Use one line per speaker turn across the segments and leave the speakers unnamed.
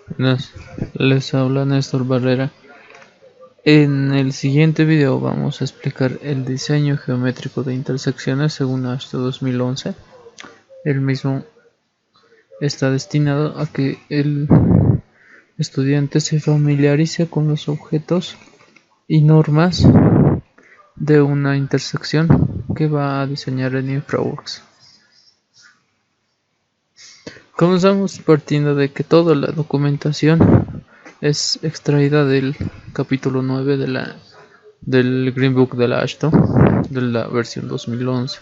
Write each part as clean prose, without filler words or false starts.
Buenas, les habla Néstor Barrera. En el siguiente video vamos a explicar el diseño geométrico de intersecciones según AASHTO 2011. El mismo está destinado a que el estudiante se familiarice con los objetos y normas de una intersección que va a diseñar en InfraWorks. Comenzamos partiendo de que toda la documentación es extraída del capítulo 9 del Green Book de la AASHTO, de la versión 2011.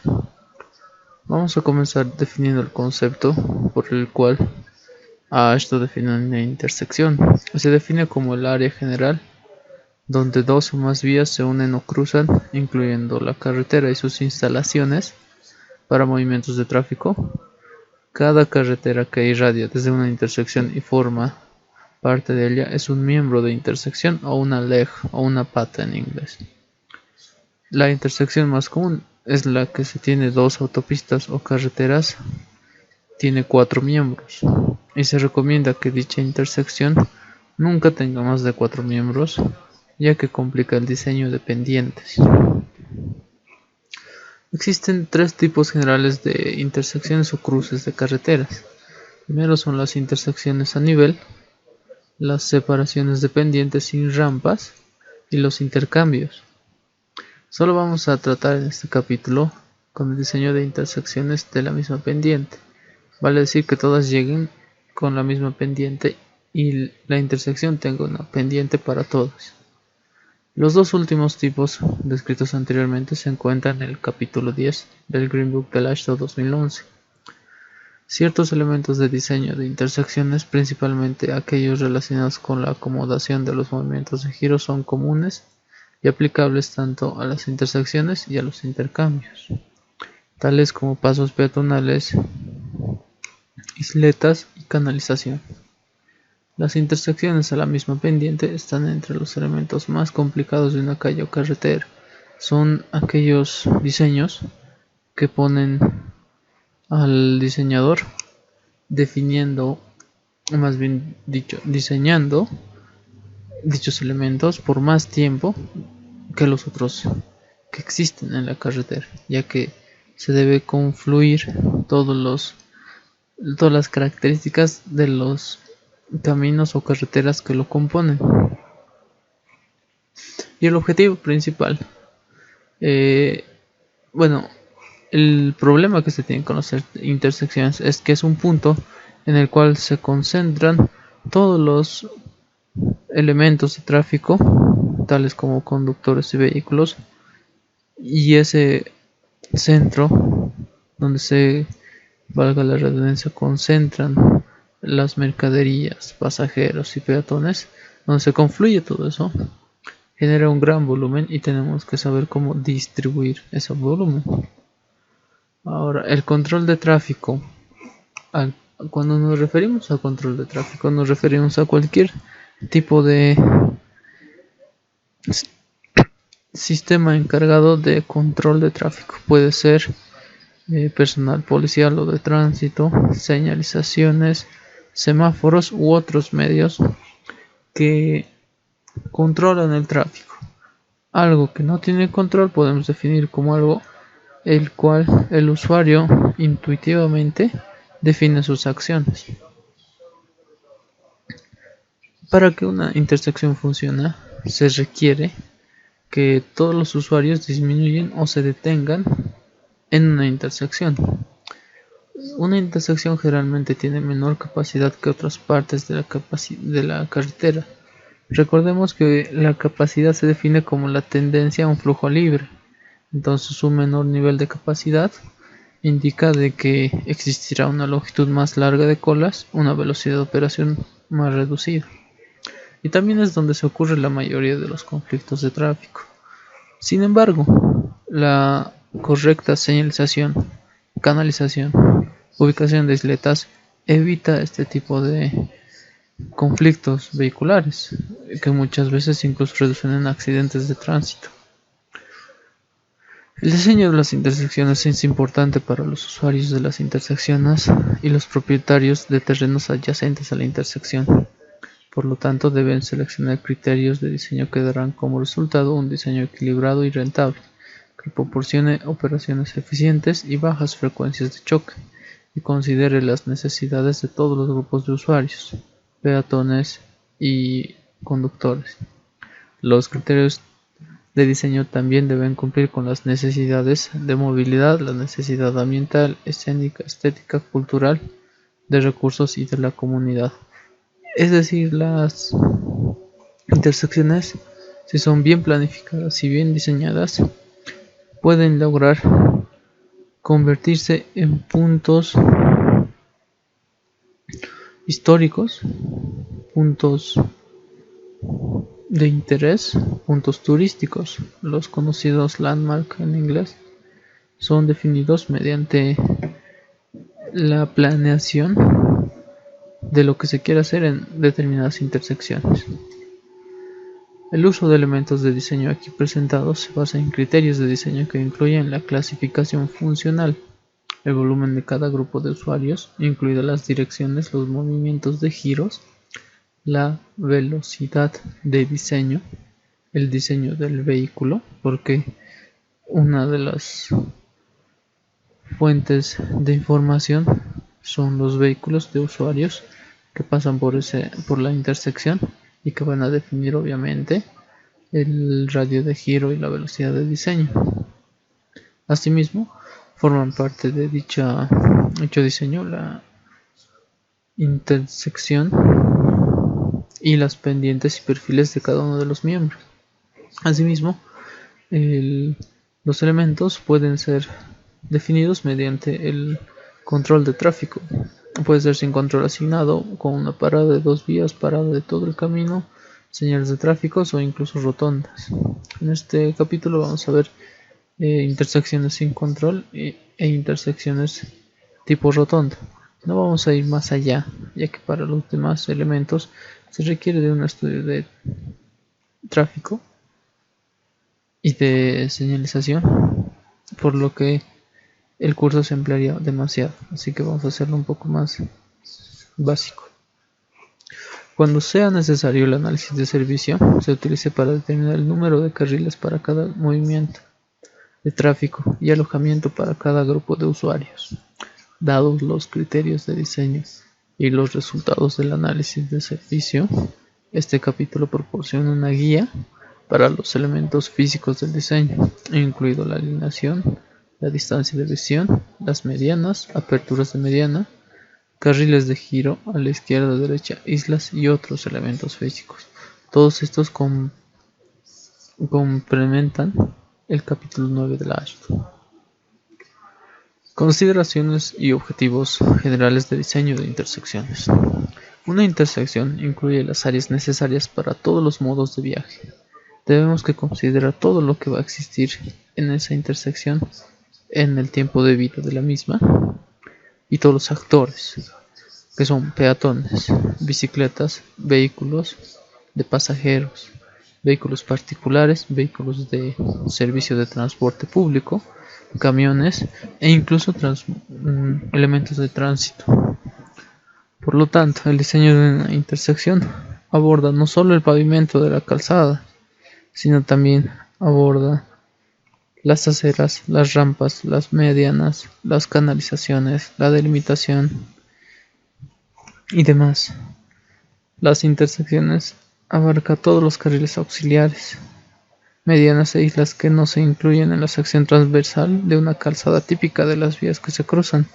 Vamos a comenzar definiendo el concepto por el cual AASHTO define una intersección. Se define como el área general donde dos o más vías se unen o cruzan, incluyendo la carretera y sus instalaciones para movimientos de tráfico. Cada carretera que irradia desde una intersección y forma parte de ella es un miembro de intersección o una leg o una pata en inglés. La intersección más común es la que se tiene dos autopistas o carreteras, tiene 4 miembros y se recomienda que dicha intersección nunca tenga más de 4 miembros, ya que complica el diseño de pendientes. Existen 3 tipos generales de intersecciones o cruces de carreteras. Primero son las intersecciones a nivel, las separaciones de pendientes sin rampas y los intercambios. Solo vamos a tratar en este capítulo con el diseño de intersecciones de la misma pendiente. Vale decir que todas lleguen con la misma pendiente y la intersección tenga una pendiente para todas. Los dos últimos tipos descritos anteriormente se encuentran en el capítulo 10 del Green Book del AASHTO 2011. Ciertos elementos de diseño de intersecciones, principalmente aquellos relacionados con la acomodación de los movimientos de giro, son comunes y aplicables tanto a las intersecciones y a los intercambios, tales como pasos peatonales, isletas y canalización. Las intersecciones a la misma pendiente están entre los elementos más complicados de una calle o carretera. Son aquellos diseños que ponen al diseñador definiendo, o más bien dicho, diseñando dichos elementos por más tiempo que los otros que existen en la carretera, ya que se debe confluir todas las características de los caminos o carreteras que lo componen. Y el objetivo principal, el problema que se tiene con las intersecciones es que es un punto en el cual se concentran todos los elementos de tráfico, tales como conductores y vehículos, y ese centro donde se, valga la redundancia, concentran las mercaderías, pasajeros y peatones, donde se confluye todo eso, genera un gran volumen y tenemos que saber cómo distribuir ese volumen. Ahora, el control de tráfico. Cuando nos referimos a control de tráfico, nos referimos a cualquier tipo de sistema encargado de control de tráfico. Puede ser personal policial o de tránsito, señalizaciones, semáforos u otros medios que controlan el tráfico. Algo que no tiene control podemos definir como algo el cual el usuario intuitivamente define sus acciones. Para que una intersección funcione, se requiere que todos los usuarios disminuyan o se detengan en una intersección. Una intersección generalmente tiene menor capacidad que otras partes de la carretera. Recordemos que la capacidad se define como la tendencia a un flujo libre. Entonces un menor nivel de capacidad indica de que existirá una longitud más larga de colas, una velocidad de operación más reducida. Y también es donde se ocurre la mayoría de los conflictos de tráfico. Sin embargo, la correcta señalización, canalización, ubicación de isletas evita este tipo de conflictos vehiculares, que muchas veces incluso reducen en accidentes de tránsito. El diseño de las intersecciones es importante para los usuarios de las intersecciones y los propietarios de terrenos adyacentes a la intersección. Por lo tanto, deben seleccionar criterios de diseño que darán como resultado un diseño equilibrado y rentable, que proporcione operaciones eficientes y bajas frecuencias de choque, y considere las necesidades de todos los grupos de usuarios, peatones y conductores. Los criterios de diseño también deben cumplir con las necesidades de movilidad, la necesidad ambiental, escénica, estética, cultural, de recursos y de la comunidad. Es decir, las intersecciones, si son bien planificadas y bien diseñadas, pueden lograr convertirse en puntos históricos, puntos de interés, puntos turísticos. Los conocidos landmark en inglés son definidos mediante la planeación de lo que se quiere hacer en determinadas intersecciones. El uso de elementos de diseño aquí presentados se basa en criterios de diseño que incluyen la clasificación funcional, el volumen de cada grupo de usuarios, incluidas las direcciones, los movimientos de giros, la velocidad de diseño, el diseño del vehículo, porque una de las fuentes de información son los vehículos de usuarios que pasan por la intersección y que van a definir obviamente el radio de giro y la velocidad de diseño. Asimismo, forman parte de dicho diseño la intersección y las pendientes y perfiles de cada uno de los miembros. Asimismo, los elementos pueden ser definidos mediante el control de tráfico. Puede ser sin control asignado, con una parada de 2 vías, parada de todo el camino, señales de tráfico o incluso rotondas. En este capítulo vamos a ver intersecciones sin control e intersecciones tipo rotonda. No vamos a ir más allá, ya que para los demás elementos se requiere de un estudio de tráfico y de señalización, por lo que el curso se emplearía demasiado, así que vamos a hacerlo un poco más básico. Cuando sea necesario, el análisis de servicio se utiliza para determinar el número de carriles para cada movimiento de tráfico y alojamiento para cada grupo de usuarios. Dados los criterios de diseño y los resultados del análisis de servicio, este capítulo proporciona una guía para los elementos físicos del diseño, incluido la alineación, la distancia de visión, las medianas, aperturas de mediana, carriles de giro a la izquierda, derecha, islas y otros elementos físicos. Todos estos complementan el capítulo 9 de la ASHTO. Consideraciones y objetivos generales de diseño de intersecciones. Una intersección incluye las áreas necesarias para todos los modos de viaje. Debemos que considerar todo lo que va a existir en esa intersección en el tiempo de vida de la misma y todos los actores, que son peatones, bicicletas, vehículos de pasajeros, vehículos particulares, vehículos de servicio de transporte público, camiones e incluso elementos de tránsito. Por lo tanto, el diseño de una intersección aborda no solo el pavimento de la calzada, sino también aborda las aceras, las rampas, las medianas, las canalizaciones, la delimitación y demás. Las intersecciones abarca todos los carriles auxiliares, medianas e islas que no se incluyen en la sección transversal de una calzada típica de las vías que se cruzan.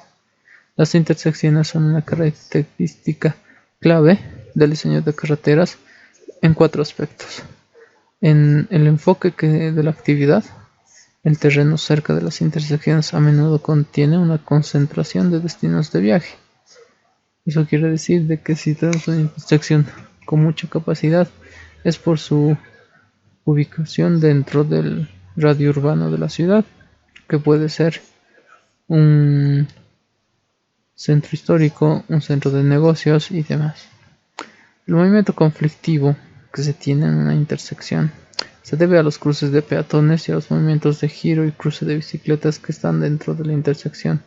Las intersecciones son una característica clave del diseño de carreteras en 4 aspectos. En el enfoque de la actividad, el terreno cerca de las intersecciones a menudo contiene una concentración de destinos de viaje. Eso quiere decir de que si tenemos una intersección con mucha capacidad, es por su ubicación dentro del radio urbano de la ciudad, que puede ser un centro histórico, un centro de negocios y demás. El movimiento conflictivo que se tiene en una intersección se debe a los cruces de peatones y a los movimientos de giro y cruce de bicicletas que están dentro de la intersección.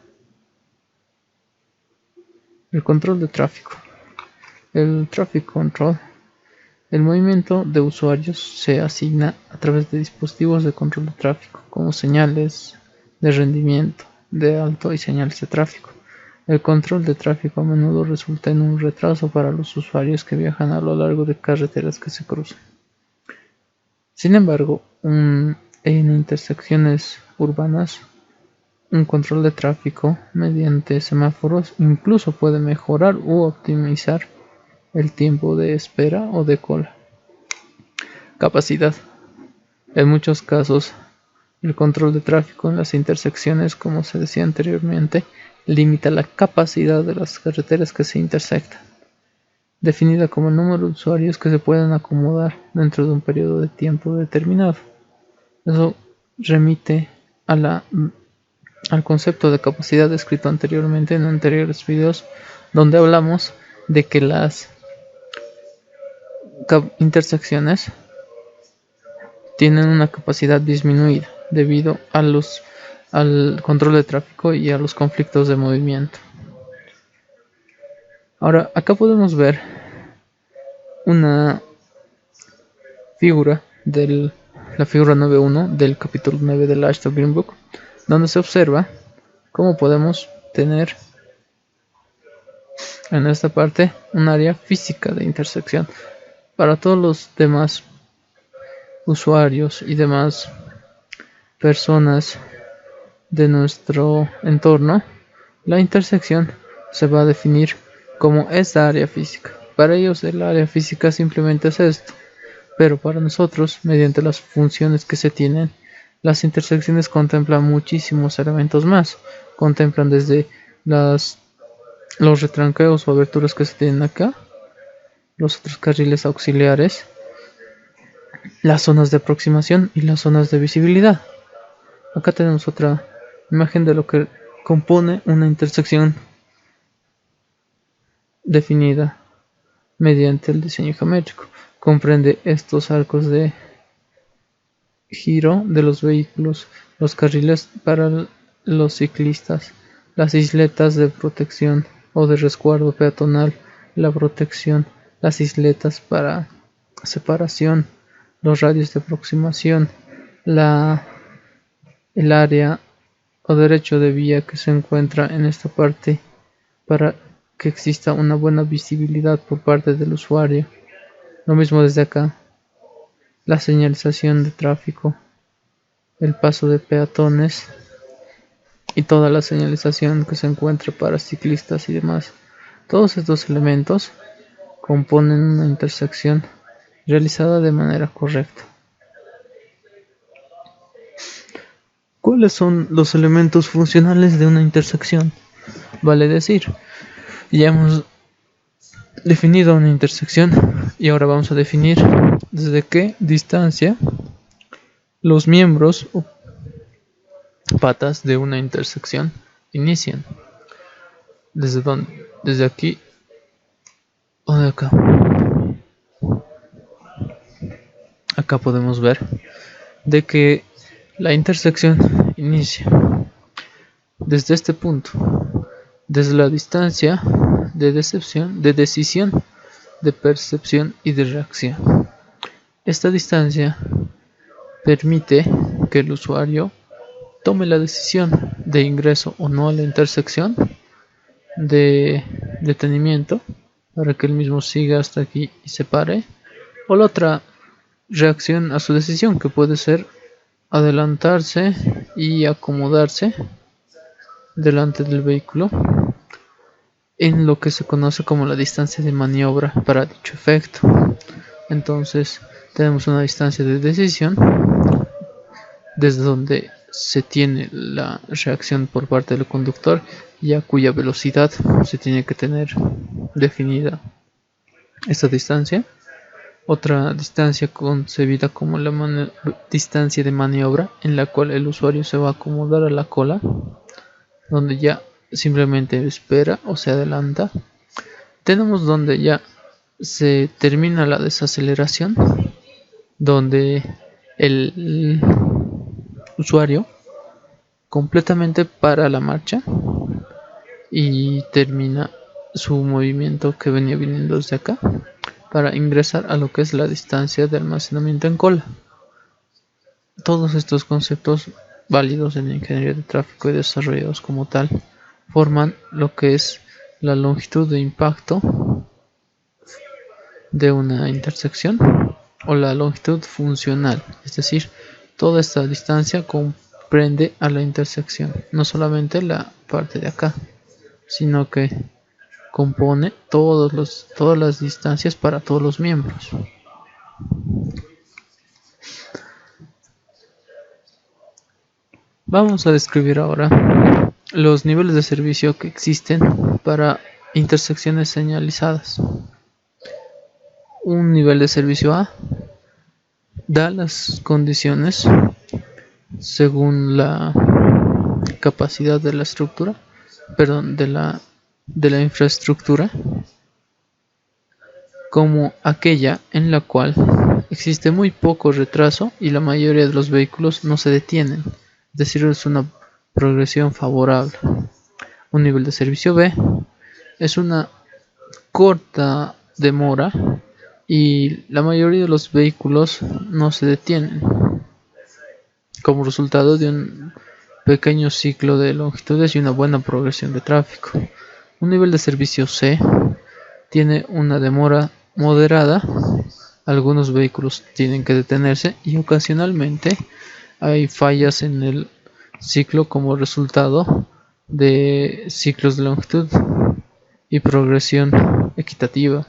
El control de tráfico. El traffic control El movimiento de usuarios se asigna a través de dispositivos de control de tráfico, como señales de rendimiento de alto y señales de tráfico. El control de tráfico a menudo resulta en un retraso para los usuarios que viajan a lo largo de carreteras que se cruzan. Sin embargo, en intersecciones urbanas, un control de tráfico mediante semáforos incluso puede mejorar u optimizar el tiempo de espera o de cola. Capacidad. En muchos casos, el control de tráfico en las intersecciones, como se decía anteriormente, limita la capacidad de las carreteras que se intersectan, definida como el número de usuarios que se pueden acomodar dentro de un periodo de tiempo determinado. Eso remite al concepto de capacidad descrito anteriormente en anteriores videos, donde hablamos de que las intersecciones tienen una capacidad disminuida debido al control de tráfico y a los conflictos de movimiento. Ahora, acá podemos ver una figura la figura 9.1 del capítulo 9 del Ashton Green Book, donde se observa cómo podemos tener en esta parte un área física de intersección. Para todos los demás usuarios y demás personas de nuestro entorno, la intersección se va a definir como esta área física. Para ellos el área física simplemente es esto, pero para nosotros, mediante las funciones que se tienen, las intersecciones contemplan muchísimos elementos más. Contemplan desde los retranqueos o aberturas que se tienen acá, los otros carriles auxiliares, las zonas de aproximación y las zonas de visibilidad. Acá tenemos otra imagen de lo que compone una intersección definida mediante el diseño geométrico. Comprende estos arcos de giro de los vehículos, los carriles para los ciclistas, las isletas de protección o de resguardo peatonal, la protección, las isletas para separación, los radios de aproximación, el área o derecho de vía que se encuentra en esta parte para que exista una buena visibilidad por parte del usuario. Lo mismo desde acá, la señalización de tráfico, el paso de peatones y toda la señalización que se encuentra para ciclistas y demás. Todos estos elementos componen una intersección realizada de manera correcta. ¿Cuáles son los elementos funcionales de una intersección? Vale decir, ya hemos definido una intersección y ahora vamos a definir desde qué distancia los miembros o patas de una intersección inician. ¿Desde dónde? Desde aquí o de acá. Acá podemos ver de que la intersección inicia desde este punto, desde la distancia de decisión, de percepción y de reacción. Esta distancia permite que el usuario tome la decisión de ingreso o no a la intersección, de detenimiento para que el mismo siga hasta aquí y se pare, o la otra reacción a su decisión, que puede ser adelantarse y acomodarse delante del vehículo en lo que se conoce como la distancia de maniobra para dicho efecto. Entonces tenemos una distancia de decisión desde donde se tiene la reacción por parte del conductor y a cuya velocidad se tiene que tener definida esta distancia. Otra distancia concebida como la distancia de maniobra, en la cual el usuario se va a acomodar a la cola, donde ya simplemente espera o se adelanta. Tenemos donde ya se termina la desaceleración, donde el usuario completamente para la marcha y termina su movimiento que venía viniendo desde acá. para ingresar a lo que es la distancia de almacenamiento en cola. Todos estos conceptos válidos en ingeniería de tráfico y desarrollados como tal forman lo que es la longitud de impacto de una intersección o la longitud funcional, es decir, toda esta distancia comprende a la intersección, no solamente la parte de acá, sino que compone todas las distancias para todos los miembros. Vamos a describir ahora los niveles de servicio que existen para intersecciones señalizadas. Un nivel de servicio A da las condiciones según la capacidad de la estructura, de la infraestructura, como aquella en la cual existe muy poco retraso y la mayoría de los vehículos no se detienen, es decir, es una progresión favorable. Un nivel de servicio B es una corta demora y la mayoría de los vehículos no se detienen, como resultado de un pequeño ciclo de longitudes y una buena progresión de tráfico. Un nivel de servicio C tiene una demora moderada, algunos vehículos tienen que detenerse y ocasionalmente hay fallas en el ciclo como resultado de ciclos de longitud y progresión equitativa.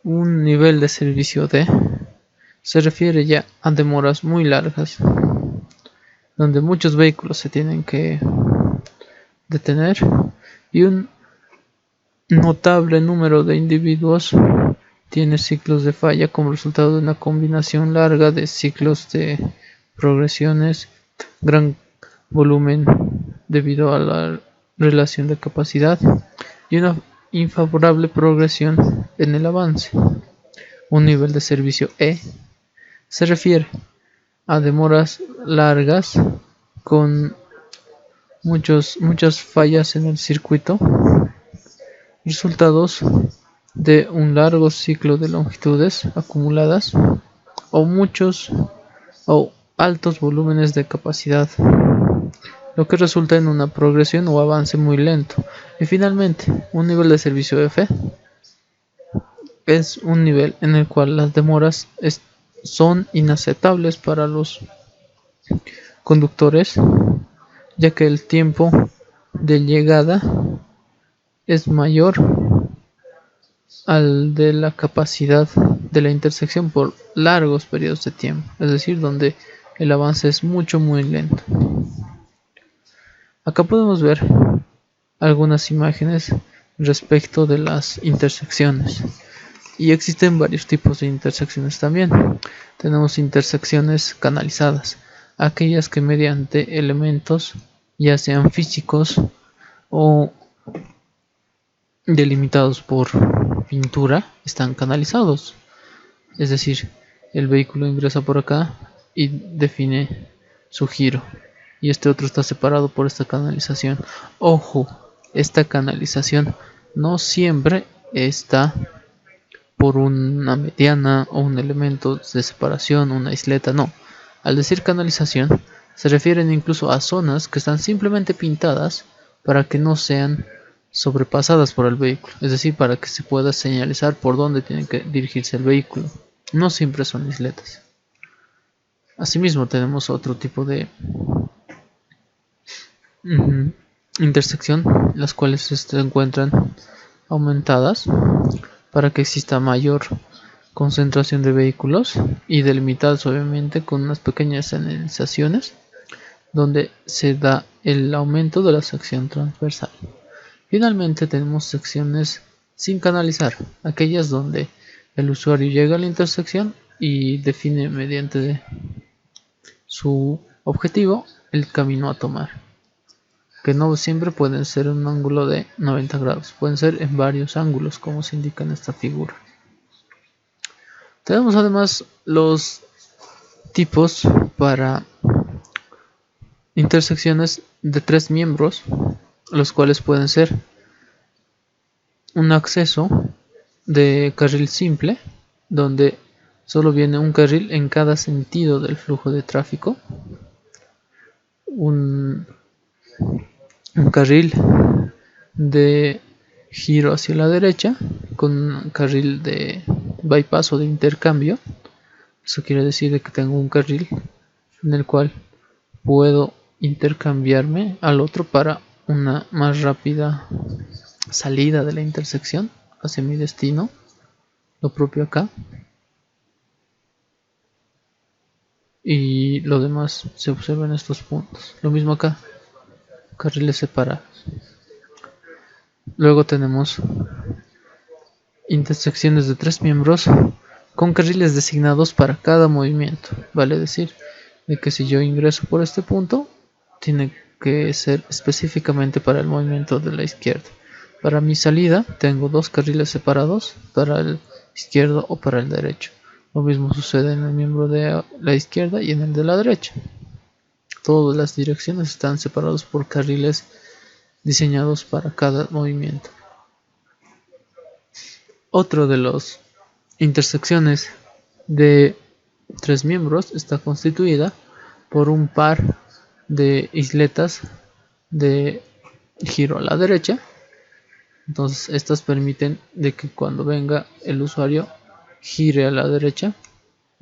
Un nivel de servicio D se refiere ya a demoras muy largas, donde muchos vehículos se tienen que detener y un notable número de individuos tiene ciclos de falla como resultado de una combinación larga de ciclos de progresiones, gran volumen debido a la relación de capacidad y una infavorable progresión en el avance. Un nivel de servicio E se refiere a demoras largas con muchas fallas en el circuito, resultados de un largo ciclo de longitudes acumuladas o altos volúmenes de capacidad, lo que resulta en una progresión o avance muy lento. Y finalmente, un nivel de servicio F es un nivel en el cual las demoras son inaceptables para los conductores, ya que el tiempo de llegada es mayor al de la capacidad de la intersección por largos periodos de tiempo, es decir, donde el avance es muy lento. Acá podemos ver algunas imágenes respecto de las intersecciones, y existen varios tipos de intersecciones también. Tenemos intersecciones canalizadas, aquellas que mediante elementos ya sean físicos o delimitados por pintura están canalizados, es decir, el vehículo ingresa por acá y define su giro y este otro está separado por esta canalización. Ojo, esta canalización no siempre está por una mediana o un elemento de separación, una isleta, no. Al decir canalización se refieren incluso a zonas que están simplemente pintadas para que no sean sobrepasadas por el vehículo, es decir, para que se pueda señalizar por dónde tiene que dirigirse el vehículo. No siempre son isletas. Asimismo tenemos otro tipo de intersección, las cuales se encuentran aumentadas para que exista mayor concentración de vehículos y delimitadas obviamente con unas pequeñas señalizaciones donde se da el aumento de la sección transversal. Finalmente tenemos secciones sin canalizar, aquellas donde el usuario llega a la intersección y define mediante su objetivo el camino a tomar, que no siempre pueden ser en un ángulo de 90 grados, pueden ser en varios ángulos como se indica en esta figura. Tenemos además los tipos para intersecciones de 3 miembros, los cuales pueden ser un acceso, de carril simple, donde solo viene un carril en cada sentido del flujo de tráfico, un carril de giro hacia la derecha con un carril de bypass o de intercambio. Eso quiere decir que tengo un carril en el cual puedo intercambiarme al otro para una más rápida salida de la intersección hacia mi destino. Lo propio acá. Y lo demás se observa en estos puntos. Lo mismo acá. Carriles separados. Luego tenemos intersecciones de 3 miembros con carriles designados para cada movimiento. Vale decir de que si yo ingreso por este punto, tiene que ser específicamente para el movimiento de la izquierda. Para mi salida tengo 2 carriles separados para el izquierdo o para el derecho. Lo mismo sucede en el miembro de la izquierda y en el de la derecha. Todas las direcciones están separados por carriles diseñados para cada movimiento. Otro de las intersecciones de 3 miembros está constituida por un par de isletas de giro a la derecha. Entonces estas permiten de que cuando venga el usuario gire a la derecha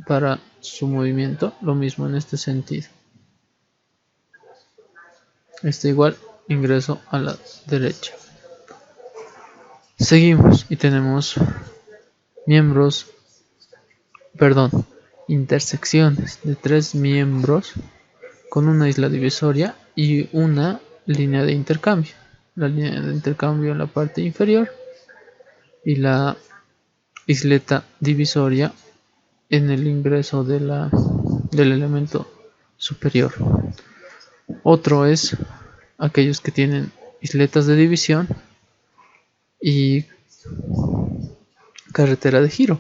para su movimiento. Lo mismo en este sentido. Igual ingreso a la derecha. Seguimos y tenemos intersecciones de 3 miembros con una isla divisoria y una línea de intercambio. La línea de intercambio en la parte inferior y la isleta divisoria en el ingreso del elemento superior. Otro es aquellos que tienen isletas de división y carretera de giro.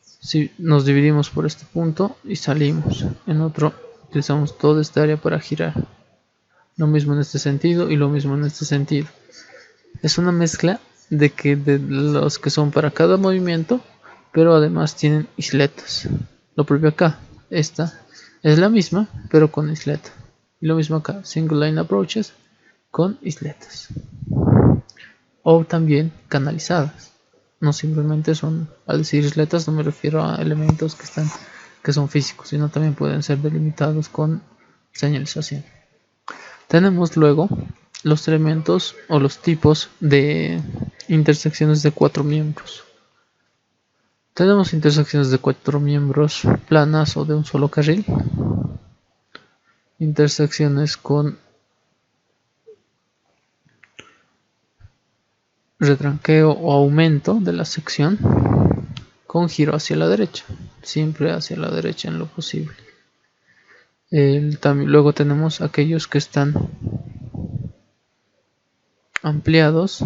Si nos dividimos por este punto y salimos, en otro utilizamos toda esta área para girar. Lo mismo en este sentido y lo mismo en este sentido. Es una mezcla de los que son para cada movimiento, pero además tienen isletas. Lo propio acá, esta es la misma, pero con isleta. Y lo mismo acá, single line approaches con isletas. O también canalizadas. No simplemente son, al decir isletas no me refiero a elementos que son físicos, sino también pueden ser delimitados con señalización. Tenemos luego los elementos o los tipos de intersecciones de 4 miembros. Tenemos intersecciones de 4 miembros planas o de un solo carril. Intersecciones con retranqueo o aumento de la sección con giro hacia la derecha, siempre hacia la derecha en lo posible. Luego tenemos aquellos que están ampliados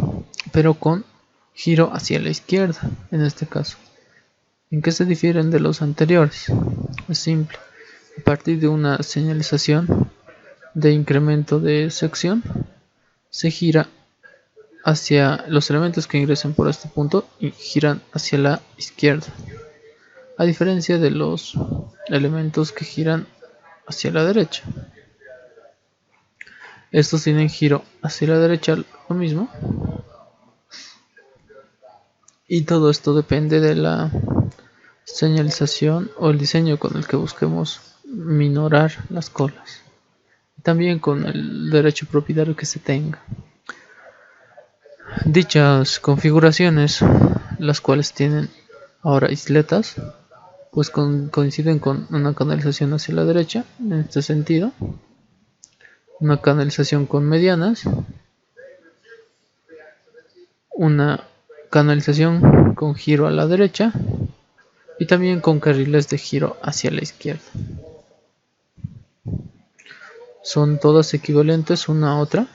pero con giro hacia la izquierda en este caso. ¿En qué se difieren de los anteriores? Es simple. A partir de una señalización de incremento de sección se gira hacia los elementos que ingresen por este punto y giran hacia la izquierda, a diferencia de los elementos que giran hacia la derecha. Estos tienen giro hacia la derecha, lo mismo, y todo esto depende de la señalización o el diseño con el que busquemos minorar las colas, también con el derecho propietario que se tenga. Dichas configuraciones, las cuales tienen ahora isletas, pues coinciden con una canalización hacia la derecha, en este sentido, una canalización con medianas, una canalización con giro a la derecha y también con carriles de giro hacia la izquierda. Son todas equivalentes una a otra,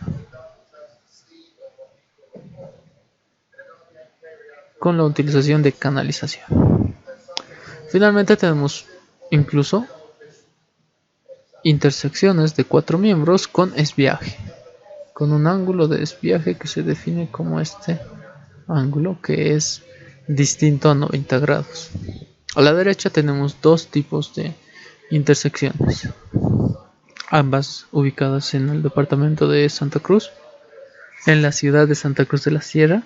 con la utilización de canalización. Finalmente tenemos incluso intersecciones de 4 miembros con esviaje, con un ángulo de desviaje que se define como este ángulo, que es distinto a 90 grados. A la derecha tenemos dos tipos de intersecciones, ambas ubicadas en el departamento de Santa Cruz, en la ciudad de Santa Cruz de la Sierra.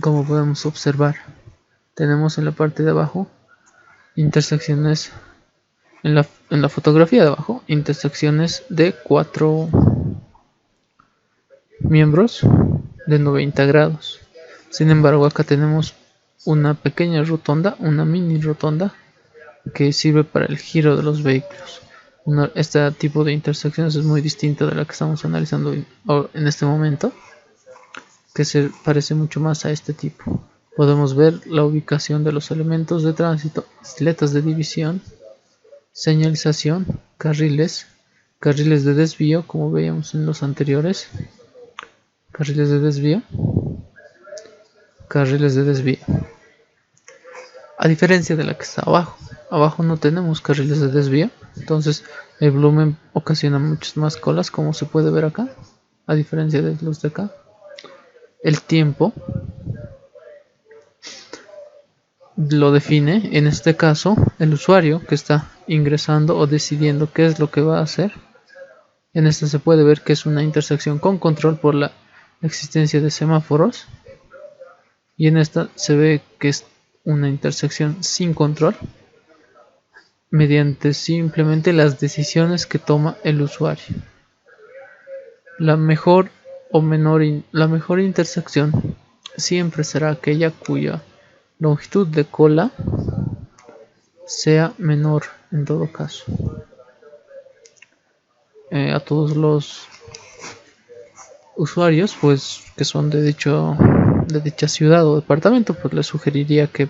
Como podemos observar, tenemos en la parte de abajo intersecciones, en la fotografía de abajo, intersecciones de 4 miembros de 90 grados. Sin embargo, acá tenemos una pequeña rotonda, una mini rotonda, que sirve para el giro de los vehículos. Este tipo de intersecciones es muy distinta de la que estamos analizando en este momento, que se parece mucho más a este tipo. Podemos ver la ubicación de los elementos de tránsito, isletas de división, señalización, carriles de desvío, como veíamos en los anteriores, carriles de desvío. A diferencia de la que está abajo no tenemos carriles de desvío, entonces el volumen ocasiona muchas más colas, como se puede ver acá, a diferencia de los de acá. El tiempo lo define, en este caso, el usuario que está ingresando o decidiendo qué es lo que va a hacer. En esta se puede ver que es una intersección con control por la existencia de semáforos, y en esta se ve que es una intersección sin control, mediante simplemente las decisiones que toma el usuario. La mejor intersección siempre será aquella cuya longitud de cola sea menor en todo caso. A todos los usuarios pues que son de dicha ciudad o departamento, pues les sugeriría que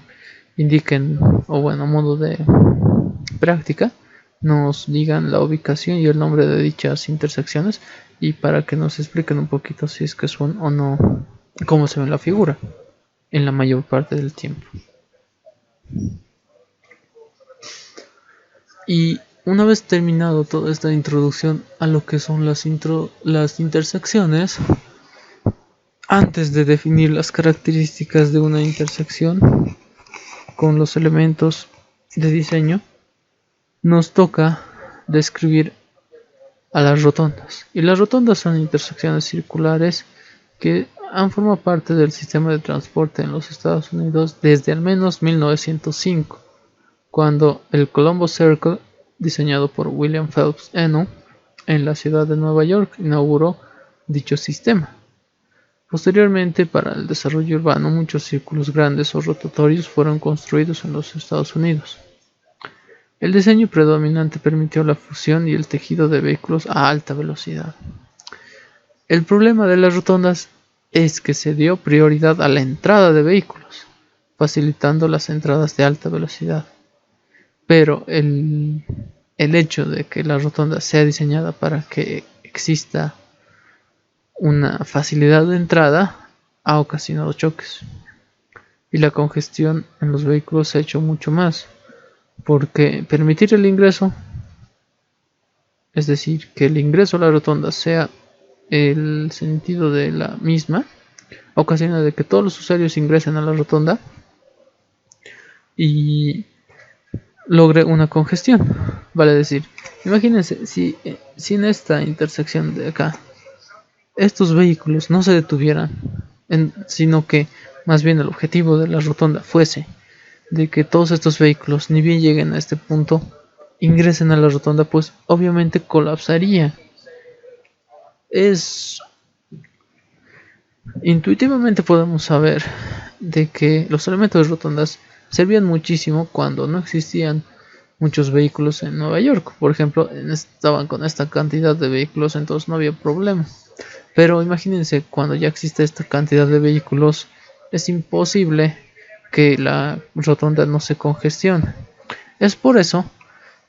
indiquen, o bueno, a modo de práctica, nos digan la ubicación y el nombre de dichas intersecciones, y para que nos expliquen un poquito si es que son o no, cómo se ve en la figura en la mayor parte del tiempo. Y una vez terminado toda esta introducción a lo que son las intersecciones, antes de definir las características de una intersección con los elementos de diseño, nos toca describir a las rotondas. Y las rotondas son intersecciones circulares que han formado parte del sistema de transporte en los Estados Unidos desde al menos 1905, cuando el Colombo Circle, diseñado por William Phelps Eno en la ciudad de Nueva York, inauguró dicho sistema. Posteriormente, para el desarrollo urbano, muchos círculos grandes o rotatorios fueron construidos en los Estados Unidos. El diseño predominante permitió la fusión y el tejido de vehículos a alta velocidad. El problema de las rotondas es que se dio prioridad a la entrada de vehículos, facilitando las entradas de alta velocidad. Pero el hecho de que la rotonda sea diseñada para que exista una facilidad de entrada ha ocasionado choques, y la congestión en los vehículos se ha hecho mucho más, porque permitir el ingreso, es decir, que el ingreso a la rotonda sea el sentido de la misma, ocasiona de que todos los usuarios ingresen a la rotonda y logre una congestión. Vale decir, imagínense si en esta intersección de acá estos vehículos no se detuvieran, sino que más bien el objetivo de la rotonda fuese de que todos estos vehículos, ni bien lleguen a este punto, ingresen a la rotonda, pues obviamente colapsaría. Intuitivamente podemos saber de que los elementos de rotondas servían muchísimo cuando no existían muchos vehículos en Nueva York. Por ejemplo, estaban con esta cantidad de vehículos, entonces no había problema. Pero imagínense, cuando ya existe esta cantidad de vehículos, es imposible que la rotonda no se congestione. Es por eso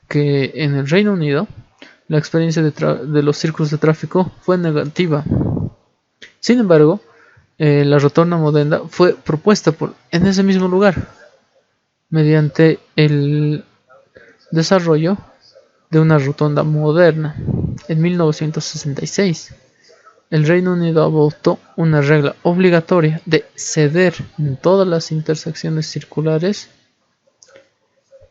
que en el Reino Unido la experiencia de los círculos de tráfico fue negativa. Sin embargo, la rotonda moderna fue propuesta en ese mismo lugar mediante el desarrollo de una rotonda moderna en 1966. el Reino Unido adoptó una regla obligatoria de ceder en todas las intersecciones circulares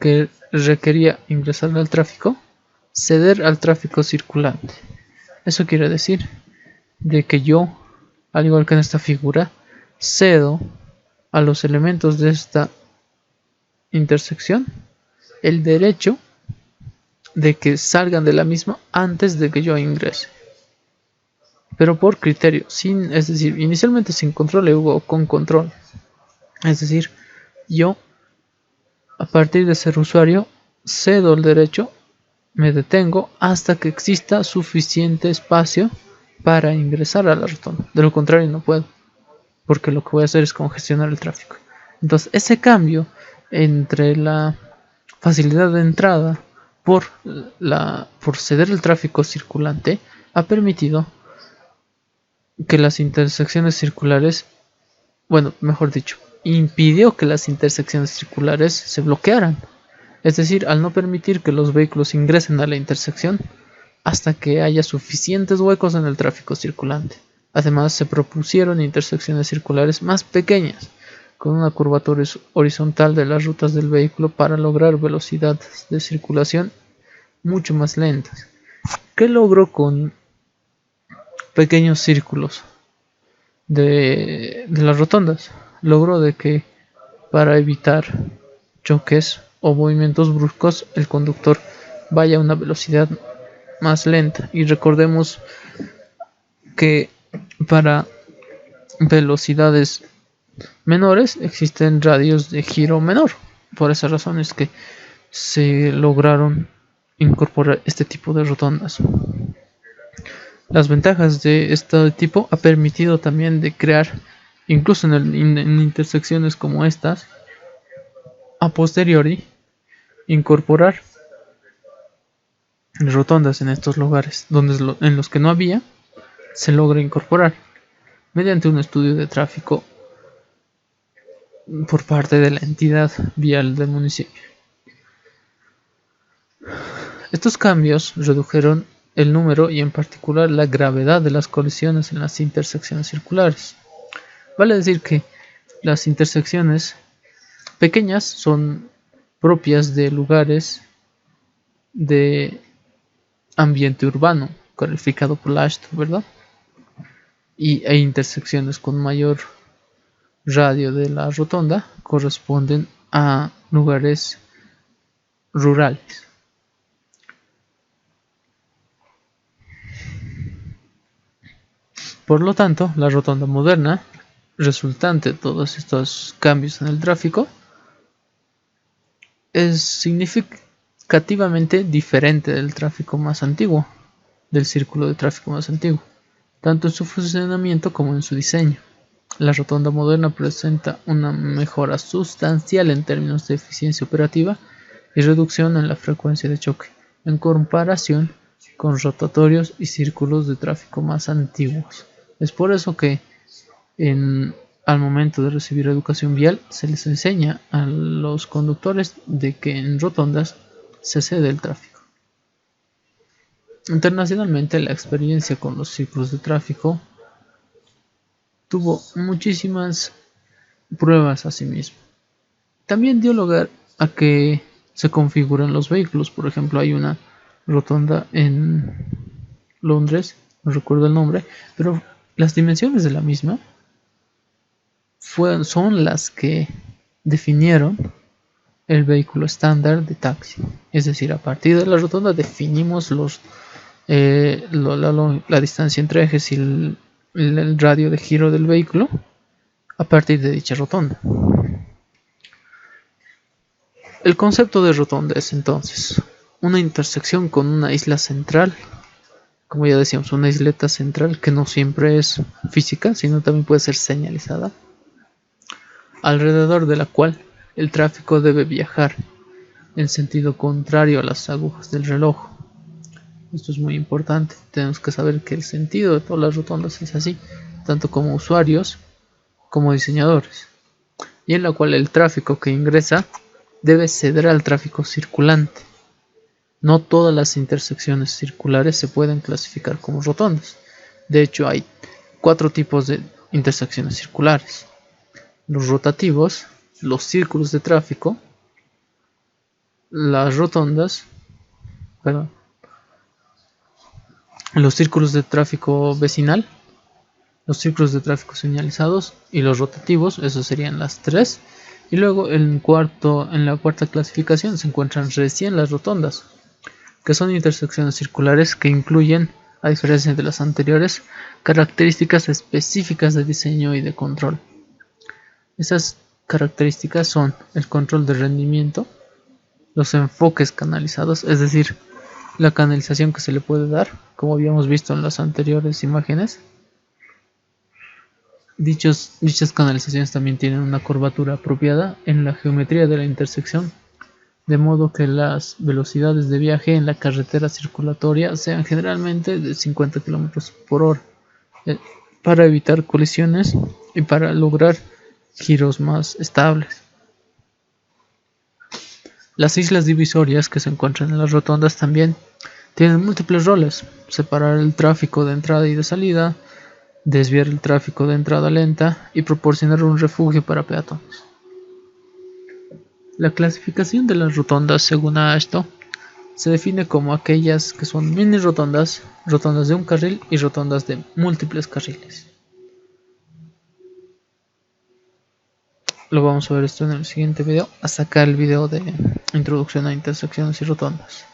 que requería ingresar al tráfico, ceder al tráfico circulante. Eso quiere decir de que yo, al igual que en esta figura, cedo a los elementos de esta intersección el derecho de que salgan de la misma antes de que yo ingrese, pero por criterio, es decir, inicialmente sin control y luego con control. Es decir, yo, a partir de ser usuario, cedo el derecho, me detengo hasta que exista suficiente espacio para ingresar a la rotonda. De lo contrario no puedo, porque lo que voy a hacer es congestionar el tráfico. Entonces ese cambio entre la facilidad de entrada por ceder el tráfico circulante ha permitido que las intersecciones circulares, bueno, mejor dicho, impidió que las intersecciones circulares se bloquearan. Es decir, al no permitir que los vehículos ingresen a la intersección hasta que haya suficientes huecos en el tráfico circulante. Además, se propusieron intersecciones circulares más pequeñas, con una curvatura horizontal de las rutas del vehículo para lograr velocidades de circulación mucho más lentas. ¿Qué logró con pequeños círculos de las rotondas? Logró de que para evitar choques o movimientos bruscos el conductor vaya a una velocidad más lenta. Y recordemos que para velocidades menores existen radios de giro menor. Por esa razón es que se lograron incorporar este tipo de rotondas. Las ventajas de este tipo ha permitido también de crear, incluso en intersecciones como estas, a posteriori incorporar rotondas en estos lugares en los que no había, se logra incorporar mediante un estudio de tráfico por parte de la entidad vial del municipio. Estos cambios redujeron el número y en particular la gravedad de las colisiones en las intersecciones circulares. Vale decir que las intersecciones pequeñas son propias de lugares de ambiente urbano calificado por la AASHTO, ¿verdad? E intersecciones con mayor radio de la rotonda corresponden a lugares rurales. Por lo tanto, la rotonda moderna, resultante de todos estos cambios en el tráfico, es significativamente diferente del tráfico más antiguo, del círculo de tráfico más antiguo, tanto en su funcionamiento como en su diseño. La rotonda moderna presenta una mejora sustancial en términos de eficiencia operativa y reducción en la frecuencia de choque, en comparación con rotatorios y círculos de tráfico más antiguos. Es por eso que al momento de recibir educación vial se les enseña a los conductores de que en rotondas se cede el tráfico. Internacionalmente, la experiencia con los círculos de tráfico tuvo muchísimas pruebas a sí mismo. También dio lugar a que se configuren los vehículos. Por ejemplo, hay una rotonda en Londres, no recuerdo el nombre, pero las dimensiones de la misma son las que definieron el vehículo estándar de taxi. Es decir, a partir de la rotonda definimos la distancia entre ejes y el radio de giro del vehículo a partir de dicha rotonda. El concepto de rotonda es entonces una intersección con una isla central, como ya decíamos, una isleta central que no siempre es física, sino también puede ser señalizada, alrededor de la cual el tráfico debe viajar en sentido contrario a las agujas del reloj. Esto es muy importante, tenemos que saber que el sentido de todas las rotondas es así, tanto como usuarios como diseñadores, y en la cual el tráfico que ingresa debe ceder al tráfico circulante. No todas las intersecciones circulares se pueden clasificar como rotondas. De hecho, hay 4 tipos de intersecciones circulares: los rotativos, los círculos de tráfico, las rotondas, perdón, los círculos de tráfico vecinal, los círculos de tráfico señalizados y los rotativos. Esos serían las 3. Y luego en la cuarta clasificación se encuentran recién las rotondas, que son intersecciones circulares que incluyen, a diferencia de las anteriores, características específicas de diseño y de control. Esas características son el control de rendimiento, los enfoques canalizados, es decir, la canalización que se le puede dar, como habíamos visto en las anteriores imágenes. Dichas canalizaciones también tienen una curvatura apropiada en la geometría de la intersección, de modo que las velocidades de viaje en la carretera circulatoria sean generalmente de 50 km/h, para evitar colisiones y para lograr giros más estables. Las islas divisorias que se encuentran en las rotondas también tienen múltiples roles: separar el tráfico de entrada y de salida, desviar el tráfico de entrada lenta y proporcionar un refugio para peatones. La clasificación de las rotondas, según AASHTO, se define como aquellas que son mini rotondas, rotondas de un carril y rotondas de múltiples carriles. Lo vamos a ver esto en el siguiente video. Hasta acá el video de introducción a intersecciones y rotondas.